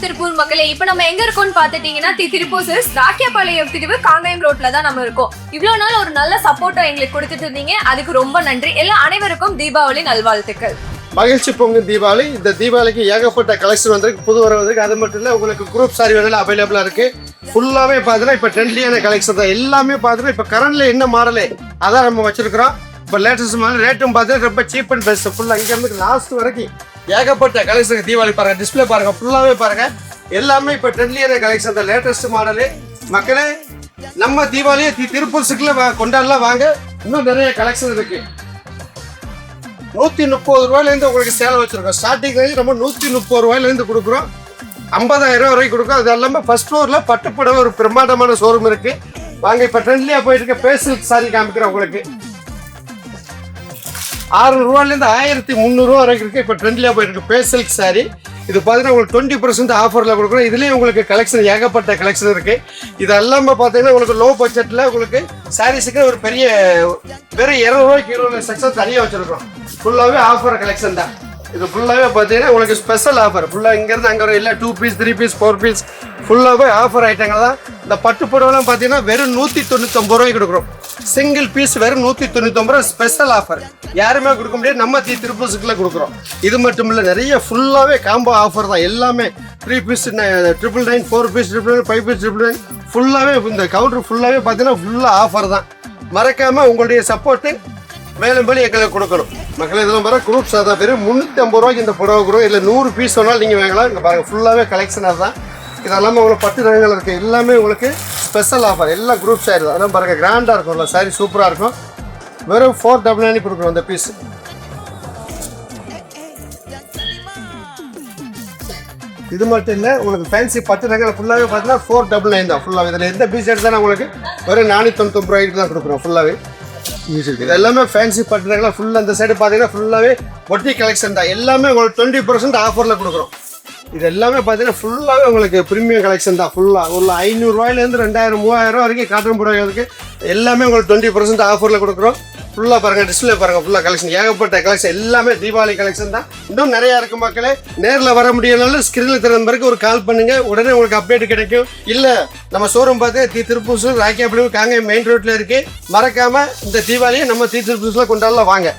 திருப்பூர் மக்களே, இப்ப நம்ம எங்க இருக்கோம்னு பாத்துட்டீங்கன்னா திருப்பூர் ராக்கியபாளையம் பிரிவு காங்கயம் ரோட்ல தான் நம்ம இருக்கோம். இவ்வளவு நாள் ஒரு நல்ல சப்போர்ட்டா எங்களுக்கு கொடுத்துட்டு இருந்தீங்க, அதுக்கு ரொம்ப நன்றி. எல்லாம் அனைவருக்கும் தீபாவளி நல்வாழ்த்துக்கள். மகிழ்ச்சி பொங்கு தீபாவளி. இந்த தீபாவளிக்கு ஏகப்பட்ட கலெக்ஷன் வந்திருக்கு, புது வர வந்திருக்கு. அது மட்டும் இல்லை, உங்களுக்கு குரூப் சாரி வேணும் அவைலபிளா இருக்கு. ஃபுல்லாவே பார்த்தீங்கன்னா இப்போ ட்ரெண்ட்லியான கலெக்ஷன் தான். எல்லாமே பார்த்தீங்கன்னா இப்போ கரண்ட்ல என்ன மாடலே அதான் நம்ம வச்சிருக்கிறோம். இப்போ லேட்டஸ்ட் மாடல் ரேட்டும் பார்த்தீங்கன்னா ரொம்ப சீப் அண்ட் பெஸ்ட். ஃபுல்லாக இங்க இருந்து லாஸ்ட் வரைக்கும் ஏகப்பட்ட கலெக்ஷன். தீபாவளி பாருங்க, டிஸ்பிளே பாருங்க, ஃபுல்லாவே பாருங்க. எல்லாமே இப்போ ட்ரெண்ட்லியான கலெக்ஷன் தான், லேட்டஸ்ட் மாடலு. மக்களே, நம்ம தீபாவளியை திருப்பூர் சிட்டில் கொண்டாடலாம் வாங்க. இன்னும் நிறைய கலெக்ஷன் இருக்கு. 130 ரூபாயிலேருந்து உங்களுக்கு சேலை வச்சிருக்கோம். ஸ்டார்டிங் ரேஞ்ச் நம்ம 130 ரூபாயிலேருந்து கொடுக்குறோம். 50,000 ரூபா வரைக்கும் கொடுக்குறோம். அது எல்லாமே ஃபர்ஸ்ட் ஃப்ளோரில் பட்டுப்புடவை ஒரு பிரம்மாண்டமான ஷோரூம் இருக்கு. வாங்க, இப்போ ட்ரெண்ட்லியாக போயிட்டு இருக்க பேசல் சாரி காமிக்கிறேன் உங்களுக்கு. 600 ரூபாயிலேருந்து 1300 ரூபா வரைக்கும் இருக்கு. இப்போ ட்ரெண்ட்லியாக போயிட்டு இருக்கு பேசல் சாரி. இது பார்த்தீங்கன்னா உங்களுக்கு 20% ஆஃபரில் கொடுக்குறோம். இதுலேயும் உங்களுக்கு கலெக்ஷன் ஏகப்பட்ட கலெக்ஷன் இருக்கு. இது எல்லாமே பார்த்தீங்கன்னா உங்களுக்கு லோ பட்ஜெட்டில் உங்களுக்கு சாரீஸுக்கு ஒரு பெரிய வெறும் 200 ரூபாய்க்கு 20 செக்ஷன் தனியாக வச்சிருக்கோம். ஃபுல்லாகவே ஆஃபர் கலெக்ஷன் தான். இது ஃபுல்லாகவே பார்த்தீங்கன்னா உங்களுக்கு ஸ்பெஷல் ஆஃபர். ஃபுல்லாக இங்கேருந்து அங்கே வரும். இல்லை 2 பீஸ் 3 பீஸ் 4 பீஸ் ஃபுல்லாகவே ஆஃபர் ஐட்டங்கள் தான். இந்த பட்டு புடவைலாம் பார்த்தீங்கன்னா வெறும் 199 ரூபாய்க்கு கொடுக்குறோம். சிங்கிள் பீஸ் வெறும் 199 ரூபா ஸ்பெஷல் ஆஃபர். யாருமே கொடுக்க முடியாது, நம்ம திருப்பூர் சிட்டியில் கொடுக்குறோம். இது மட்டும் இல்லை, நிறைய ஃபுல்லாகவே காம்போ ஆஃபர் தான். எல்லாமே 3 பீஸ் 999, 4 பீஸ் 999, 5 பீஸ் 999 ஃபுல்லாகவே. இந்த கவுண்டர் ஃபுல்லாகவே பார்த்தீங்கன்னா ஃபுல்லாக ஆஃபர் தான். மறக்காமல் உங்களுடைய சப்போர்ட்டு மேலும் மேலும் எங்களுக்கு கொடுக்கணும். மக்கள் இதெல்லாம் பாருங்க, குரூப் சாதா பேர் 350 ரூபாய்க்கு இந்த புடவை கொடுக்கும். இல்லை 100 பீஸ் சொன்னாலும் நீங்கள் வாங்கலாம். இங்கே பாருங்கள், ஃபுல்லாகவே கலெக்ஷனாக தான். இதெல்லாமே உங்களுக்கு பட்டு ரகங்கள் இருக்குது. எல்லாமே உங்களுக்கு ஸ்பெஷல் ஆஃபர். எல்லாம் குரூப் சாரி தான். அதான் பாருங்கள், கிராண்டாக இருக்கும்ல சாரி, சூப்பராக இருக்கும். வெறும் 499 கொடுக்குறோம் இந்த பீஸ். இது மட்டும் இல்லை, உங்களுக்கு ஃபேன்சி பட்டு ரகங்கள் ஃபுல்லாகவே பார்த்தீங்கன்னா 499 தான். ஃபுல்லாக இதில் எந்த பீஸ் எடுத்தாலும் உங்களுக்கு வெறும் 499 ரூபாய்க்கு தான் கொடுக்குறோம். ஃபுல்லாகவே இது எல்லாமே ஃபேன்சி பட்டுறதுலாம் ஃபுல்லாக. இந்த சைடு பார்த்தீங்கன்னா ஃபுல்லாகவே ஒட்டி கலெக்ஷன் தான். எல்லாமே உங்களுக்கு 20% ஆஃபரில் கொடுக்குறோம். இது எல்லாமே பார்த்தீங்கன்னா ஃபுல்லாகவே உங்களுக்கு ப்ரீமியம் கலெக்ஷன் தான். ஃபுல்லாக ஒரு 500 ரூபாயிலேருந்து 2000 3000 வரைக்கும் காட்டன் புடவைகளுக்கு எல்லாமே உங்களுக்கு 20% ஆஃபரில் கொடுக்குறோம். ஃபுல்லாக பாருங்கள், டிஸ்பிளே பாருங்கள், ஃபுல்லாக கலெக்ஷன் ஏகப்பட்ட கலெக்ஷன். எல்லாமே தீபாவளி கலெக்ஷன் தான். இன்னும் நிறையா இருக்குது மக்களே. நேரில் வர முடியலனாலும் ஸ்க்ரீனில் திறந்த பிறகு ஒரு கால் பண்ணுங்கள், உடனே உங்களுக்கு அப்டேட் கிடைக்கும். இல்லை நம்ம ஷோரூம் பார்த்து திருப்பூர் ராக்கியபாளையம் காங்கேயம் மெயின் ரோட்டில் இருக்குது. மறக்காமல் இந்த தீபாவளியை நம்ம திருப்பூரில் கொண்டாடலாம் வாங்க.